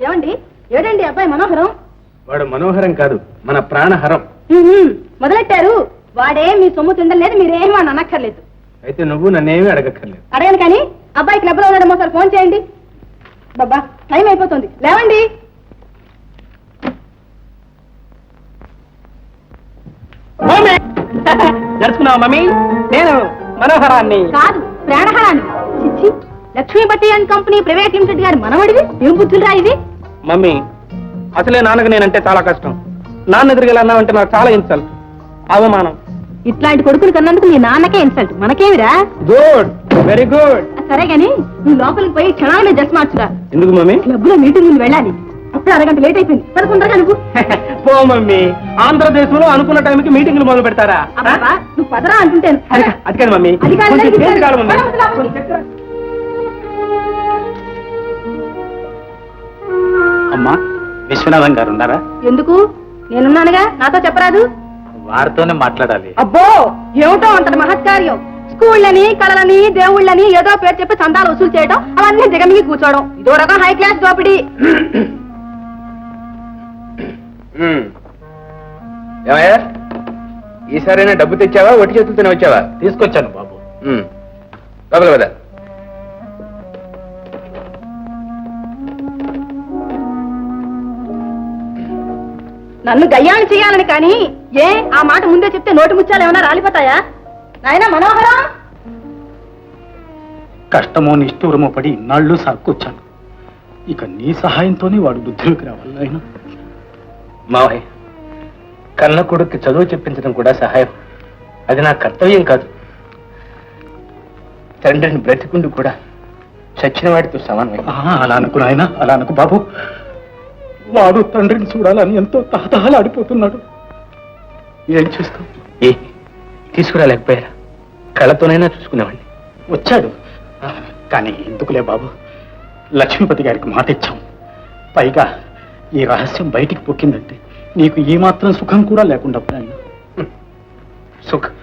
ఏమండి ఏడండి అబ్బాయి మనోహరం? వాడు మనోహరం కాదు, మన ప్రాణహరం. మొదలెట్టారు. వాడే మీ సొమ్ము తిండలేదు, మీరేమీ అని అనక్కర్లేదు. అయితే నువ్వు నన్నేమీ అడగక్కర్లేదు. అడగను కానీ అబ్బాయి క్లబ్ లో ఉన్నాడేమో సార్, ఫోన్ చేయండి. బాబా టైం అయిపోతుంది, లేవండి. జరుచుకున్నావా మమ్మీ? నేను మనోహరాన్ని కాదు, ప్రాణహరాన్ని. చిచ్చి, లక్ష్మీ బట్టి అండ్ కంపెనీ ప్రైవేట్ లిమిటెడ్ గారి మనవడివి. ఏం బుద్ధులు ఇది? మమ్మీ, అసలే నాన్నకు నేనంటే చాలా కష్టం. నాన్న ఎదురుగా అన్నావంటే నాకు చాలా ఇన్సల్ట్, అవమానం. ఇట్లాంటి కొడుకులు కన్నందుకు నీ నాన్నకే ఇన్సల్ట్, మనకేమిరా? Good, very good. సరే గాని నువ్వు లోపలికి పోయి క్షణాలనే డ్రెస్ మార్చురా. ఎందుకు మమ్మీ? క్లబ్ లో మీటింగ్ వెళ్ళాలి. అప్పుడు అరగంట లేట్ అయిపోయింది. పడుకుంటారా నువ్వు? పో మమ్మీ, ఆంధ్రదేశంలో అనుకున్న టైంకి మీటింగ్లు మొదలు పెడతారా? నువ్వు పదరా అంటుంటాను. అది కాదు మమ్మీ, అది కాదు, కొంచెం అది చేతి కాలు మమ్మీ. అమ్మా, విశ్వనాథం గారు ఉన్నారా? ఎందుకు? నేనున్నానుగా, నాతో చెప్పరాదు? వారితోనే మాట్లాడాలి. అబ్బో, ఏమిటో అంతటి మహత్కార్యం. స్కూళ్ళని, కళలని, దేవుళ్ళని ఏదో పేరు చెప్పి చందాలు వసూలు చేయడం, అవన్నీ దిగమిగి కూర్చోవడం, ఇదో రకం హై క్లాస్ దోపిడీ. ఏమయ్యా, ఈసారైనా డబ్బు తెచ్చావా, ఒట్టి చేతులతోనే వచ్చావా? తీసుకొచ్చాను బాబు. లోపల కదా. నన్ను గయ్యాన్ని చేయాలని కానీ ఏ ఆ మాట ముందే చెప్తే నోటి ముత్యాలు ఏమైనా రాలిపోతాయా? నాయనా మనోహరం, కష్టమో నిష్ఠూరమో పడి ఇన్నాళ్ళు సాక్కొచ్చాను. ఇక నీ సహాయంతోనే వాడు బుద్ధిలోకి రావాలి. ఆయన మావయ్య, కన్న కొడుక్కి చదువు చెప్పించడం కూడా సహాయం. అది నా కర్తవ్యం కాదు. తండ్రిని బ్రతికుండు కూడా చచ్చిన వాడితో సమానమే. అలా అనుకు నాయన, అలా అనుకు బాబు. వాడు తండ్రిని చూడాలని ఎంతో తహతహలాడిపోతున్నాడు. ఏం చేస్తాం? ఏ తీసుకురాలేకపోయారా? కళ్ళతోనైనా చూసుకునేవాడిని. వచ్చాడు కానీ ఎందుకులే బాబు, లక్ష్మీపతి గారికి మాట ఇచ్చాం. పైగా ఈ రహస్యం బయటికి పొక్కిందంటే నీకు ఏమాత్రం సుఖం కూడా లేకుండా సుఖం